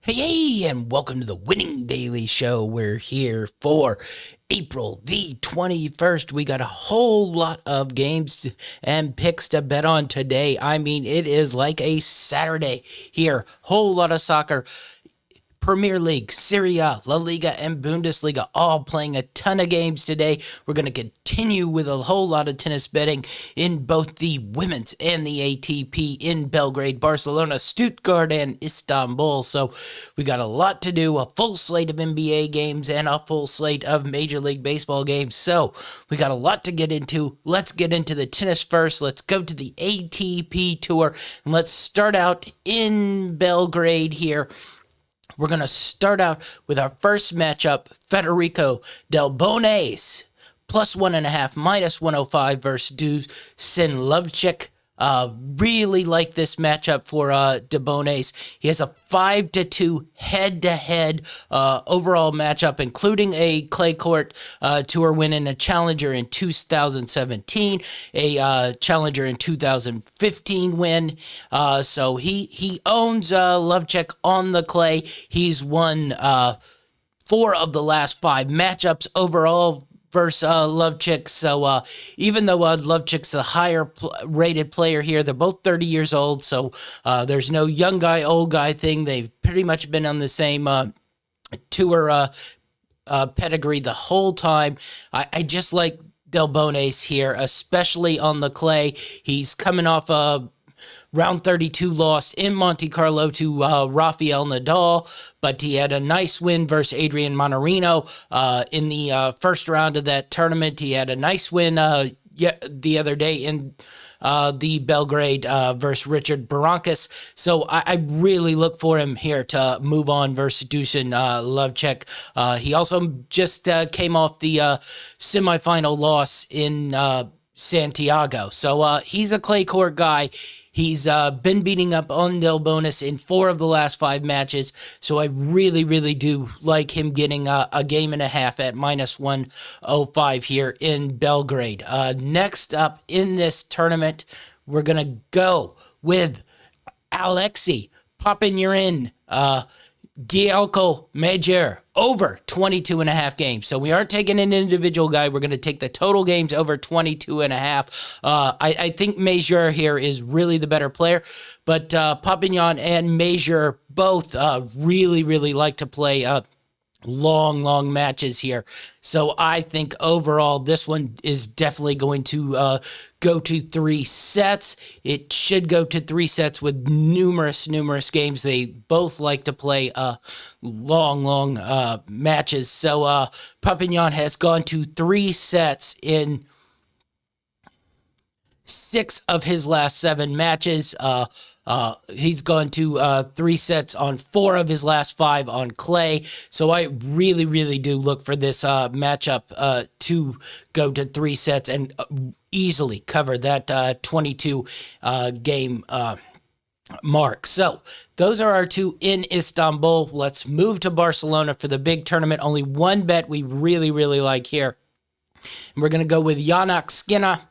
Hey, and welcome to the Winning Daily Show. We're here for April the 21st. We got a whole lot of games and picks to bet on today. I mean, it is like a Saturday here. Whole lot of soccer. Premier League, Serie A, La Liga, and Bundesliga all playing a ton of games today. We're going to continue with a whole lot of tennis betting in both the women's and the ATP in Belgrade, Barcelona, Stuttgart, and Istanbul. So we got a lot to do, a full slate of NBA games and a full slate of Major League Baseball games. So we got a lot to get into. Let's get into the tennis first. Let's go to the ATP Tour, and let's start out in Belgrade here. We're going to start out with our first matchup, Federico Del Bonis, plus 1.5, minus 105 versus Dusan Lovchik. Really like this matchup for Del Bonis. He has a 5-2 head-to-head overall matchup, including a clay court tour win and a challenger in 2017, a challenger in 2015 win. So he owns Lovchik on the clay. He's won 4 of the last 5 matchups overall versus Lovchik. So even though Lovchik's a higher rated player here, they're both 30 years old. So there's no young guy, old guy thing. They've pretty much been on the same tour pedigree the whole time. I just like Del Bonis here, especially on the clay. He's coming off a round 32 lost in Monte Carlo to Rafael Nadal, but he had a nice win versus Adrian Manarino in the first round of that tournament. He had a nice win the other day in the Belgrade versus Richard Berankis. So I really look for him here to move on versus Dusan Lovchik. He also just came off the semifinal loss in Santiago. So he's a clay court guy. He's been beating up on Del Bonis in 4 of the last 5 matches, so I really, really do like him getting a game and a half at minus 105 here in Belgrade. Next up in this tournament, we're going to go with Alexei Popyrin, Gielko Major, over 22.5 games. So we aren't taking an individual guy. We're going to take the total games over 22.5. I think Major here is really the better player, but Popyrin and Major both really, really like to play long matches here. So I think overall this one is definitely going to go to 3 sets. It should go to 3 sets with numerous games. They both like to play long matches. So Popyrin has gone to 3 sets in 6 of his last 7 matches. He's gone to 3 sets on 4 of his last 5 on clay. So I really do look for this matchup to go to 3 sets and easily cover that 22 game mark. So those are our 2 in Istanbul. Let's move to Barcelona for the big tournament. Only one bet we really like here. And we're going to go with Yannick Sinner.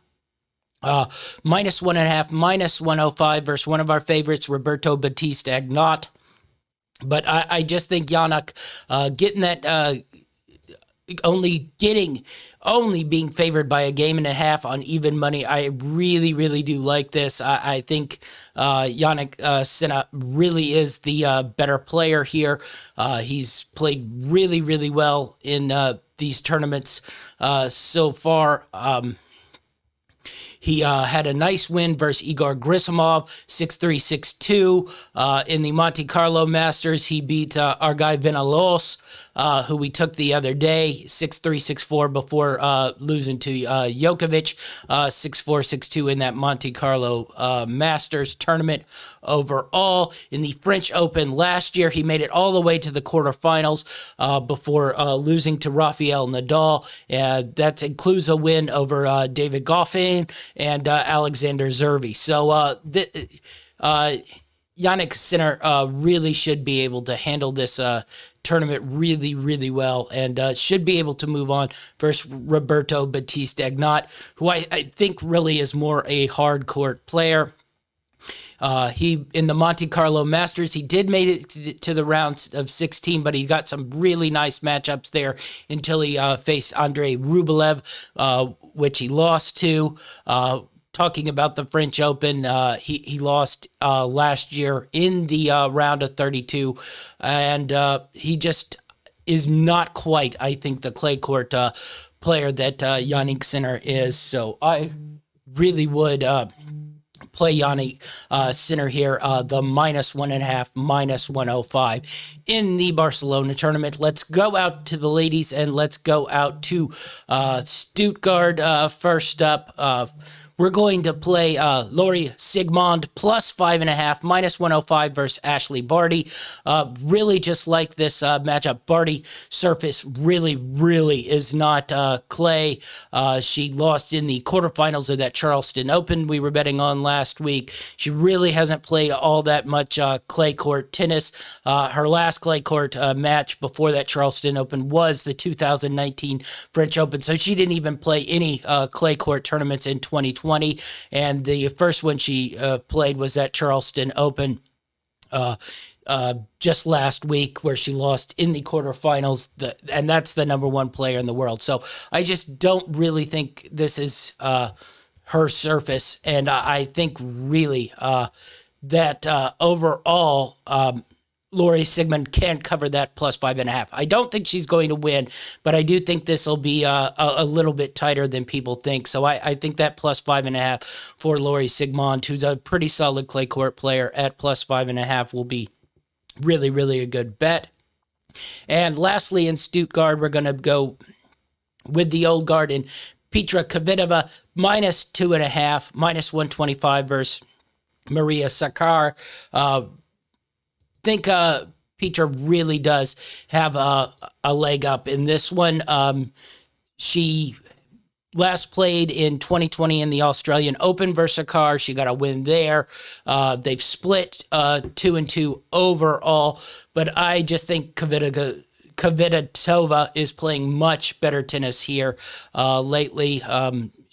Minus 1.5, minus 105 versus one of our favorites, Roberto Bautista Agnot. But I just think Yannick getting that only being favored by a game and a half on even money. I really do like this. I think Yannick Sinner really is the better player here. He's played really well in these tournaments so far. He had a nice win versus Igor Grisomov, 6-3, 6-2. In the Monte Carlo Masters, he beat our guy Vinalos, who we took the other day, 6-3, 6-4 before losing to Djokovic, 6-4, 6-2 in that Monte Carlo Masters tournament. Overall, in the French Open last year, he made it all the way to the quarterfinals before losing to Rafael Nadal. That includes a win over David Goffin and Alexander Zverev. So Yannick Sinner really should be able to handle this tournament really well and should be able to move on versus Roberto Bautista Agnot, who I think really is more a hard court player. He in the Monte Carlo Masters, he did make it to the rounds of 16, but he got some really nice matchups there until he faced Andrei Rublev, which he lost to. Talking about the French Open, he lost last year in the round of 32, and he just is not quite, I think, the clay court player that Yannick Sinner is. So I really would play Yannick Sinner here, the -1.5, -105 in the Barcelona tournament. Let's go out to the ladies and let's go out to Stuttgart first up. We're going to play Laurie Sigmund +5.5, -105 versus Ashley Barty. Really just like this matchup. Barty surface really is not clay. She lost in the quarterfinals of that Charleston Open we were betting on last week. She really hasn't played all that much clay court tennis. Her last clay court match before that Charleston Open was the 2019 French Open, so she didn't even play any clay court tournaments in 2020. And the first one she played was at Charleston Open just last week, where she lost in the quarterfinals, and that's the number one player in the world. So I just don't really think this is her surface, and I think really that overall Laurie Sigmund can cover that +5.5. I don't think she's going to win, but I do think this will be a little bit tighter than people think. So I think that +5.5 for Laurie Sigmund, who's a pretty solid clay court player, at +5.5 will be really a good bet. And lastly, in Stuttgart, we're going to go with the old guard in Petra Kvitova, -2.5, -125 versus Maria Sakkar. Think Petra really does have a leg up in this one. She last played in 2020 in the Australian Open versus Sakkar. She got a win there. They've split 2-2 overall, but I just think Kvitova is playing much better tennis here lately.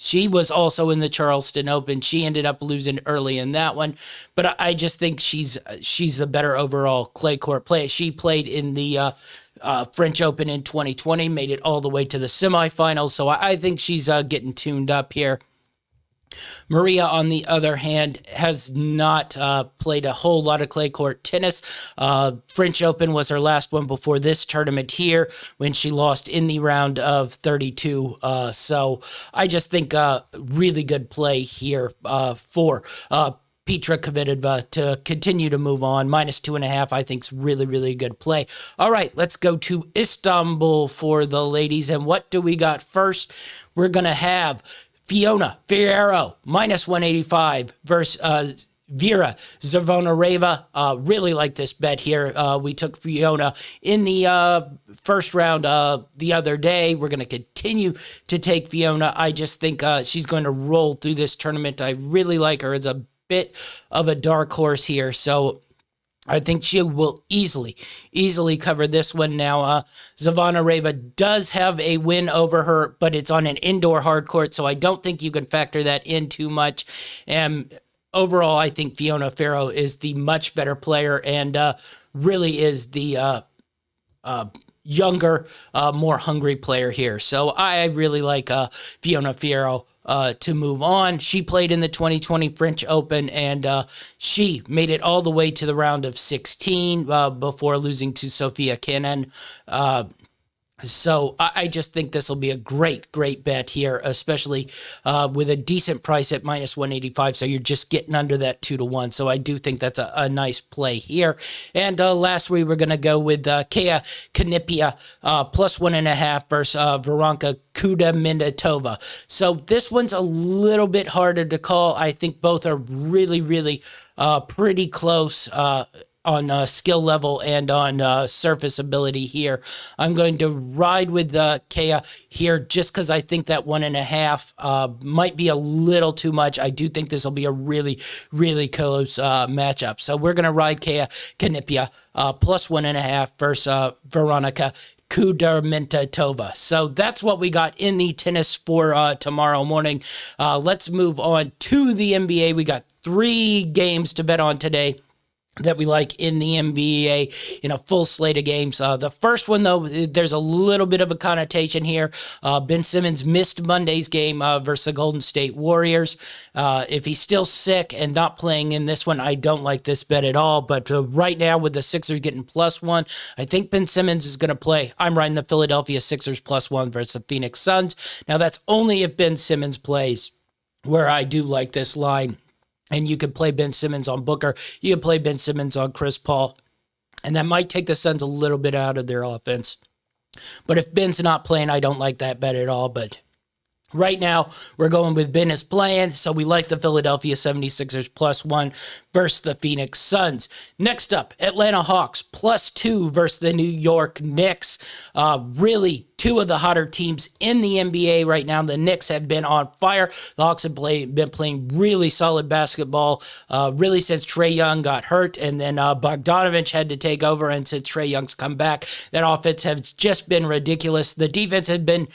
She was also in the Charleston Open. She ended up losing early in that one, but I just think she's the better overall clay court player. She played in the French Open in 2020, made it all the way to the semifinals, so I think she's getting tuned up here. Maria, on the other hand, has not played a whole lot of clay court tennis. French Open was her last one before this tournament here, when she lost in the round of 32. So I just think really good play here for Petra Kvitova to continue to move on. -2.5, I think, is really good play. All right, let's go to Istanbul for the ladies. And what do we got first? We're going to have Fiona Ferrero, -185 versus Vera Zvonareva. Really like this bet here. We took Fiona in the first round the other day. We're going to continue to take Fiona. I just think she's going to roll through this tournament. I really like her as a bit of a dark horse here. So I think she will easily cover this one. Now, Zvonareva does have a win over her, but it's on an indoor hard court, so I don't think you can factor that in too much. And overall, I think Fiona Ferro is the much better player and really is the younger, more hungry player here. So I really like Fiona Ferro to move on. She played in the 2020 French Open, and she made it all the way to the round of 16 before losing to Sophia Kenin. So I just think this will be a great bet here, especially with a decent price at -185. So you're just getting under that 2-1. So I do think that's a nice play here. And lastly, we're going to go with Kea Kanipia +1.5 versus Veronika Kudermetova. So this one's a little bit harder to call. I think both are really pretty close on skill level and on surface ability here. I'm going to ride with Kea here just because I think that 1.5 might be a little too much. I do think this will be a really close matchup. So we're going to ride Kea Kanipia +1.5 versus Veronika Kudermetova. So that's what we got in the tennis for tomorrow morning. Let's move on to the NBA. We got three games to bet on today that we like in the NBA in a full slate of games. The first one, though, there's a little bit of a connotation here. Ben Simmons missed Monday's game versus the Golden State Warriors. If he's still sick and not playing in this one, I don't like this bet at all. But right now, with the Sixers getting +1, I think Ben Simmons is going to play. I'm riding the Philadelphia Sixers +1 versus the Phoenix Suns. Now, that's only if Ben Simmons plays, where I do like this line. And you could play Ben Simmons on Booker. You could play Ben Simmons on Chris Paul. And that might take the Suns a little bit out of their offense. But if Ben's not playing, I don't like that bet at all. But right now, we're going with Ben is playing. So we like the Philadelphia 76ers +1 versus the Phoenix Suns. Next up, Atlanta Hawks +2 versus the New York Knicks. Really, two of the hotter teams in the NBA right now. The Knicks have been on fire. The Hawks have been playing really solid basketball, really since Trae Young got hurt, and then Bogdanovich had to take over, and since Trae Young's come back, that offense has just been ridiculous. The defense had been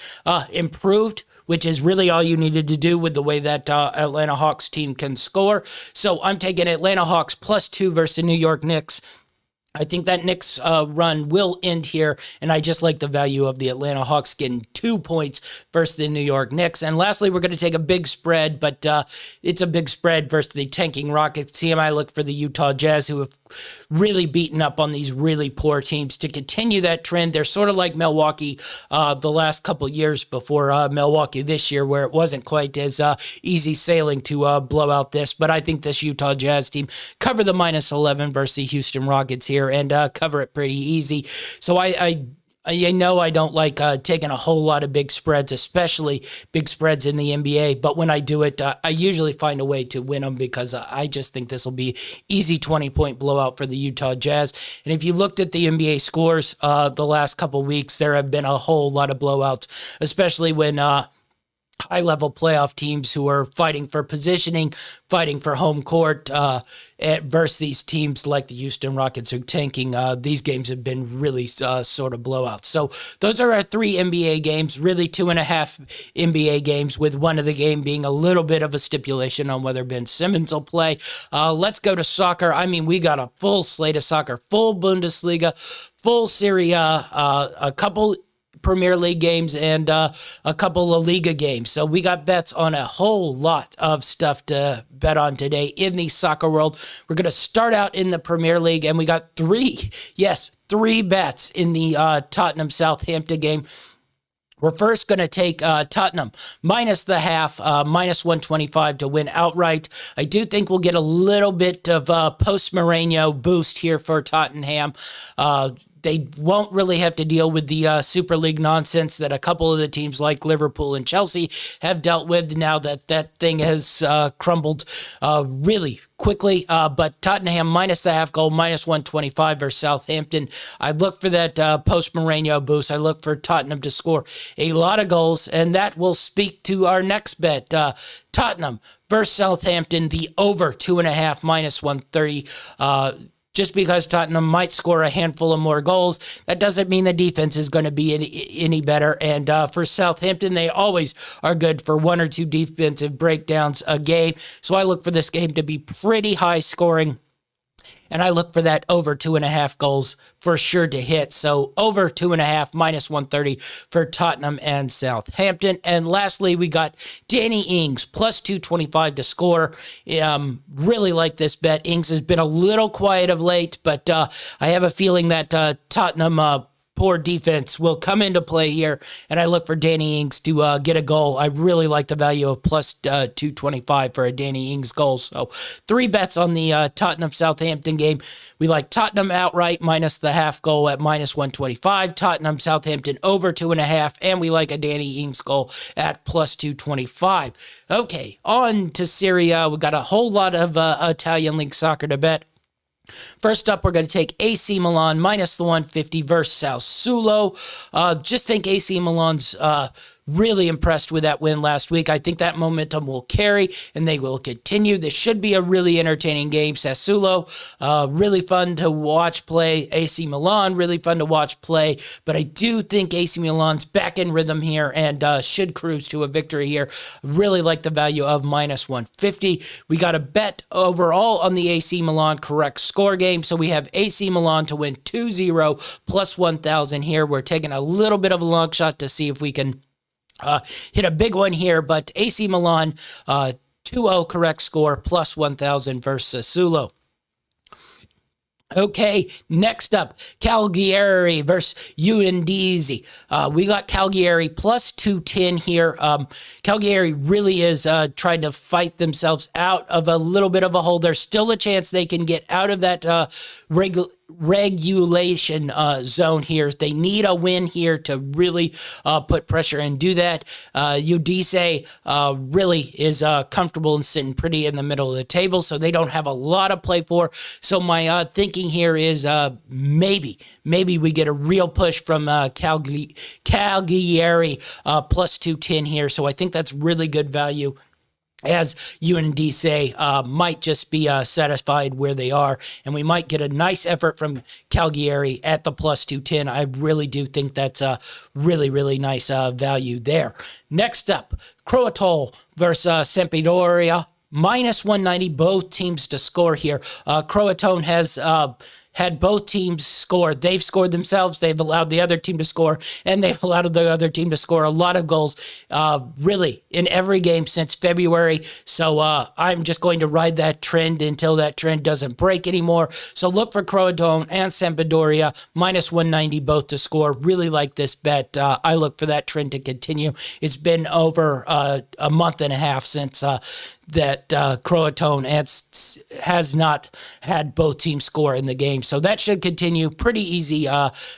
improved, which is really all you needed to do with the way that Atlanta Hawks team can score. So I'm taking Atlanta Hawks +2 versus the New York Knicks. I think that Knicks run will end here, and I just like the value of the Atlanta Hawks getting 2 points versus the New York Knicks. And lastly, we're going to take a big spread, but it's a big spread versus the tanking Rockets team. I look for the Utah Jazz, who have really beaten up on these really poor teams, to continue that trend. They're sort of like Milwaukee the last couple years before Milwaukee this year, where it wasn't quite as easy sailing to blow out this. But I think this Utah Jazz team cover the -11 versus the Houston Rockets here, and cover it pretty easy. So I know I don't like taking a whole lot of big spreads, especially big spreads in the NBA. But when I do it, I usually find a way to win them, because I just think this will be easy 20-point blowout for the Utah Jazz. And if you looked at the NBA scores the last couple weeks, there have been a whole lot of blowouts, especially when high-level playoff teams who are fighting for positioning, fighting for home court, versus these teams like the Houston Rockets who are tanking. These games have been really sort of blowouts. So those are our three NBA games, really 2.5 NBA games, with one of the game being a little bit of a stipulation on whether Ben Simmons will play. Let's go to soccer. I mean, we got a full slate of soccer, full Bundesliga, full Serie A, a couple Premier League games, and a couple of Liga games. So we got bets on a whole lot of stuff to bet on today in the soccer world. We're going to start out in the Premier League, and we got three bets in the Tottenham-Southampton game. We're first going to take Tottenham minus the half, -125 to win outright. I do think we'll get a little bit of a post-Mourinho boost here for Tottenham. They won't really have to deal with the Super League nonsense that a couple of the teams like Liverpool and Chelsea have dealt with now that that thing has crumbled really quickly. But Tottenham minus the half goal, -125 versus Southampton. I look for that post-Mourinho boost. I look for Tottenham to score a lot of goals, and that will speak to our next bet. Tottenham versus Southampton, the over 2.5, -130. Just because Tottenham might score a handful of more goals, that doesn't mean the defense is going to be any better. And for Southampton, they always are good for one or two defensive breakdowns a game. So I look for this game to be pretty high scoring. And I look for that over 2.5 goals for sure to hit. So over 2.5, -130 for Tottenham and Southampton. And lastly, we got Danny Ings, +225 to score. Really like this bet. Ings has been a little quiet of late, but I have a feeling that Tottenham poor defense will come into play here, and I look for Danny Ings to get a goal. I really like the value of +225 for a Danny Ings goal. So three bets on the Tottenham-Southampton game. We like Tottenham outright minus the half goal at -125, Tottenham-Southampton over 2.5, and we like a Danny Ings goal at +225. Okay, on to Serie A. We got a whole lot of Italian League soccer to bet. First up, we're going to take AC Milan minus the 150 versus Sassuolo. Just think AC Milan's Really impressed with that win last week. I think that momentum will carry and they will continue. This should be a really entertaining game. Sassuolo, really fun to watch play. AC Milan, really fun to watch play. But I do think AC Milan's back in rhythm here and should cruise to a victory here. Really like the value of minus 150. We got a bet overall on the AC Milan correct score game. So we have AC Milan to win 2-0 plus 1,000 here. We're taking a little bit of a long shot to see if we can hit a big one here, but AC Milan 2-0 correct score plus 1,000 versus Sassuolo. Okay, next up, Cagliari versus Udinese. We got Cagliari plus 210 here. Cagliari really is trying to fight themselves out of a little bit of a hole. There's still a chance they can get out of that regulation zone here. They need a win here to really put pressure and do that. Udinese really is comfortable and sitting pretty in the middle of the table, so they don't have a lot to play for. So my thinking here is maybe we get a real push from Cagliari plus 210 here. So I think that's really good value, as Udinese might just be satisfied where they are, and we might get a nice effort from Cagliari at the plus 210. I really do think that's a really nice value there. Next up, Crotone versus Sampdoria. Minus 190, both teams to score here. Crotone has had both teams score. They've scored themselves, they've allowed the other team to score, and they've allowed the other team to score a lot of goals, really, in every game since February. So I'm just going to ride that trend until that trend doesn't break anymore. So look for Crotone and Sampdoria, minus 190, both to score. Really like this bet. I look for that trend to continue. It's been over a month and a half since that Crotone has not had both teams score in the game. So that should continue. Pretty easy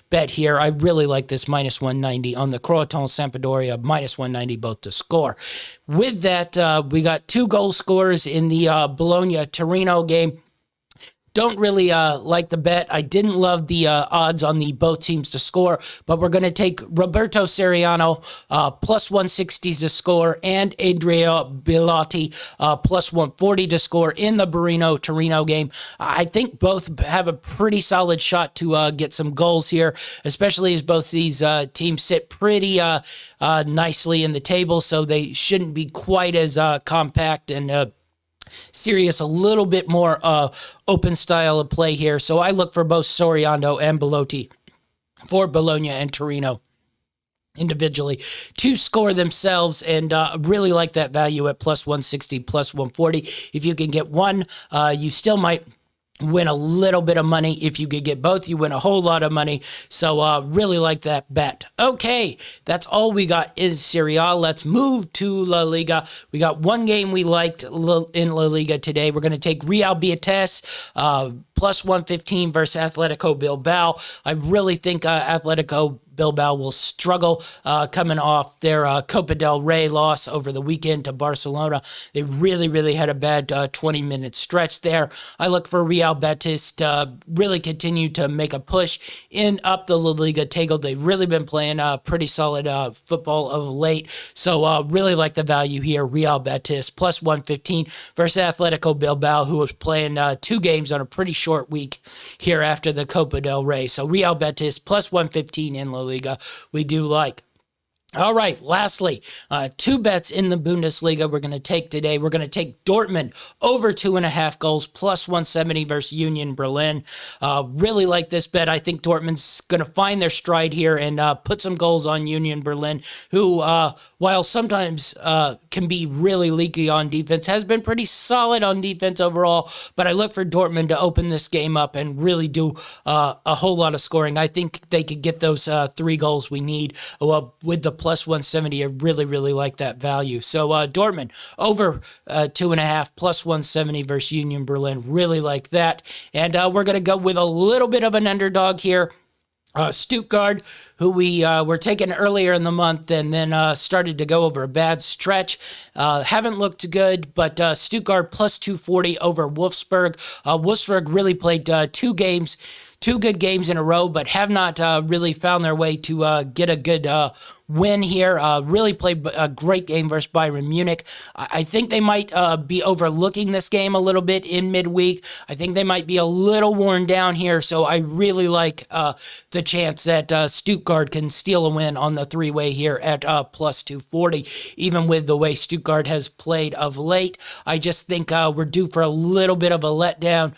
bet here. I really like this minus 190 on the Crotone Sampdoria, minus 190 both to score. With that, we got two goal scorers in the Bologna-Torino game. Don't really like the bet. I didn't love the odds on the both teams to score, but we're going to take Roberto Soriano plus 160 to score and Andrea Bellotti plus 140 to score in the Torino game. I think both have a pretty solid shot to get some goals here, especially as both these teams sit pretty nicely in the table, so they shouldn't be quite as compact and serious, a little bit more open style of play here. So I look for both Soriano and Bellotti for Bologna and Torino individually to score themselves, and really like that value at plus 160, plus 140. If you can get one, you still might win a little bit of money. If you could get both, you win a whole lot of money. So really like that bet. Okay, that's all we got in Serie A. Let's move to La Liga. We got one game we liked in La Liga today. We're going to take Real Betis plus 115 versus Atletico Bilbao. I really think Atletico Bilbao will struggle coming off their Copa del Rey loss over the weekend to Barcelona. They really had a bad 20-minute stretch there. I look for Real Betis to really continue to make a push in up the La Liga table. They've really been playing pretty solid football of late. So really like the value here. Real Betis plus 115 versus Atletico Bilbao, who was playing two games on a pretty short week here after the Copa del Rey. So Real Betis plus 115 in La Liga, we do like. All right, lastly, two bets in the Bundesliga we're going to take today. We're going to take Dortmund over 2.5 goals plus 170 versus Union Berlin. Really like this bet. I think Dortmund's going to find their stride here and put some goals on Union Berlin, who, while sometimes can be really leaky on defense, has been pretty solid on defense overall. But I look for Dortmund to open this game up and really do a whole lot of scoring. I think they could get those 3 goals we need with the plus 170. I really like that value. So Dortmund over 2.5 plus 170 versus Union Berlin. Really like that. And we're going to go with a little bit of an underdog here. Stuttgart, who we were taking earlier in the month and then started to go over a bad stretch. Haven't looked good, but Stuttgart plus 240 over Wolfsburg. Wolfsburg really played 2 games two good games in a row, but have not really found their way to get a good win here. Really played a great game versus Bayern Munich. I think they might be overlooking this game a little bit in midweek. I think they might be a little worn down here, so I really like the chance that Stuttgart can steal a win on the three-way here at plus 240, even with the way Stuttgart has played of late. I just think we're due for a little bit of a letdown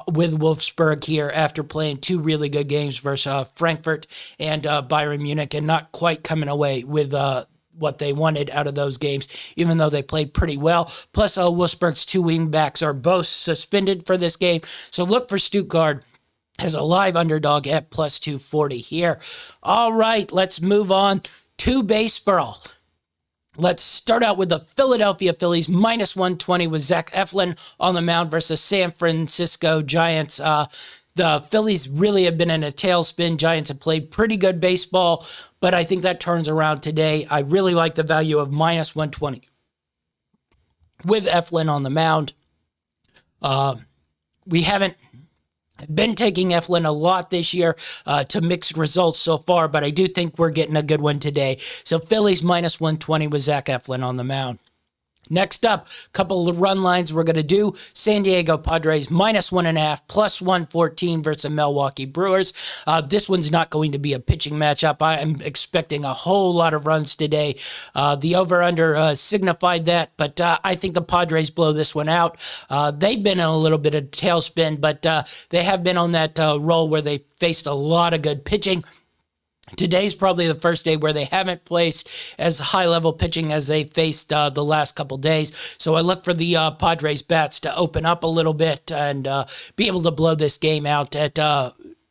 with Wolfsburg here after playing two really good games versus Frankfurt and Bayern Munich and not quite coming away with what they wanted out of those games, even though they played pretty well. Plus, Wolfsburg's two wingbacks are both suspended for this game, so look for Stuttgart as a live underdog at plus 240 here. All right, let's move on to baseball. Let's start out with the Philadelphia Phillies, minus 120 with Zach Eflin on the mound versus San Francisco Giants. The Phillies really have been in a tailspin. Giants have played pretty good baseball, but I think that turns around today. I really like the value of minus 120 with Eflin on the mound. We haven't been taking Eflin a lot this year to mixed results so far, but I do think we're getting a good one today. So Phillies minus 120 with Zach Eflin on the mound. Next up, a couple of run lines we're going to do. San Diego Padres minus 1.5, plus 114 versus Milwaukee Brewers. This one's not going to be a pitching matchup. I am expecting a whole lot of runs today. The over-under signified that, but I think the Padres blow this one out. They've been in a little bit of tailspin, but they have been on that roll where they faced a lot of good pitching. Today's probably the first day where they haven't placed as high-level pitching as they faced the last couple days. So I look for the Padres bats to open up a little bit and be able to blow this game out at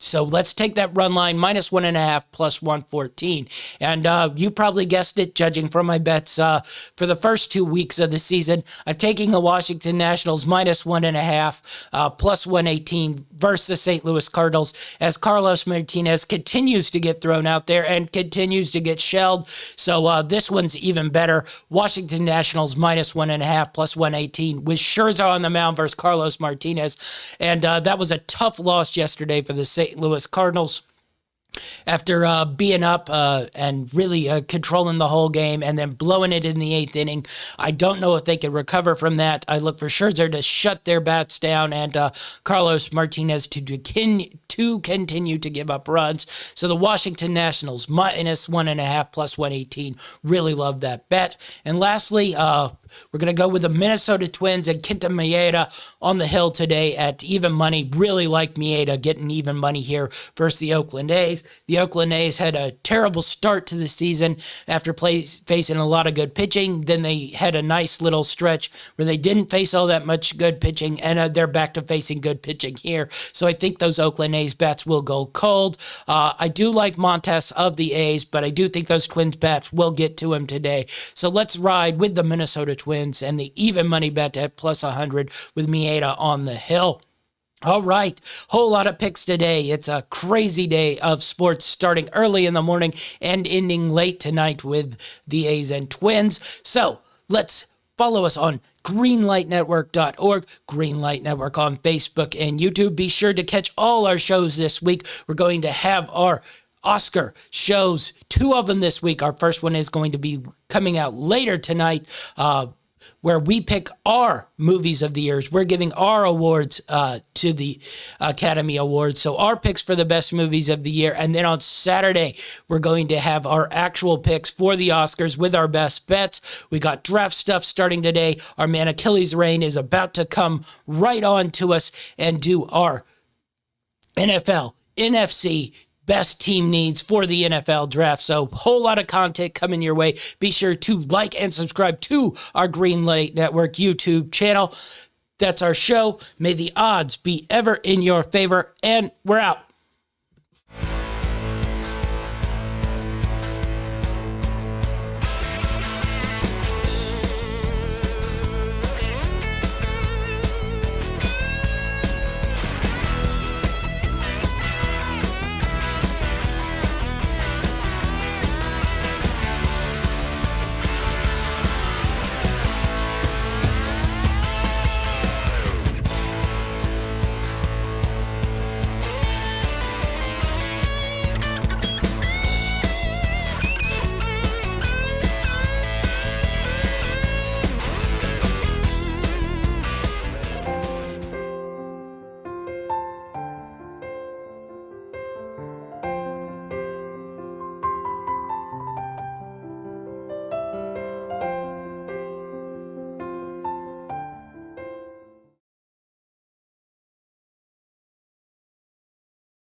so let's take that run line, minus 1.5, plus 114. And you probably guessed it, judging from my bets for the first 2 weeks of the season. I'm taking the Washington Nationals minus 1.5, plus 118 versus the St. Louis Cardinals as Carlos Martinez continues to get thrown out there and continues to get shelled. So this one's even better. Washington Nationals minus 1.5, plus 118 with Scherzer on the mound versus Carlos Martinez. And that was a tough loss yesterday for the St. Louis Cardinals after being up and really controlling the whole game and then blowing it in the eighth inning. I don't know if they can recover from that. I look for Scherzer to shut their bats down and Carlos Martinez to continue to give up runs. So the Washington Nationals minus 1.5, plus 118. Really love that bet. And lastly, we're going to go with the Minnesota Twins and Kenta Maeda on the hill today at even money. Really like Maeda getting even money here versus the Oakland A's. The Oakland A's had a terrible start to the season after facing a lot of good pitching. Then they had a nice little stretch where they didn't face all that much good pitching, and they're back to facing good pitching here. So I think those Oakland A's bats will go cold. I do like Montas of the A's, but I do think those Twins bats will get to him today. So let's ride with the Minnesota Twins and the even money bet at plus 100 with Maeda on the hill. All right, whole lot of picks today. It's a crazy day of sports starting early in the morning and ending late tonight with the A's and Twins. So let's follow us on greenlightnetwork.org, Greenlight Network on Facebook and YouTube. Be sure to catch all our shows this week. We're going to have our Oscar shows, 2 of them this week. Our first one is going to be coming out later tonight, where we pick our movies of the years. We're giving our awards to the Academy Awards. So our picks for the best movies of the year. And then on Saturday, we're going to have our actual picks for the Oscars with our best bets. We got draft stuff starting today. Our man Achilles Rain is about to come right on to us and do our NFL, NFC, best team needs for the NFL draft. So whole lot of content coming your way. Be sure to like and subscribe to our Greenlight Network YouTube channel. That's our show. May the odds be ever in your favor, and we're out.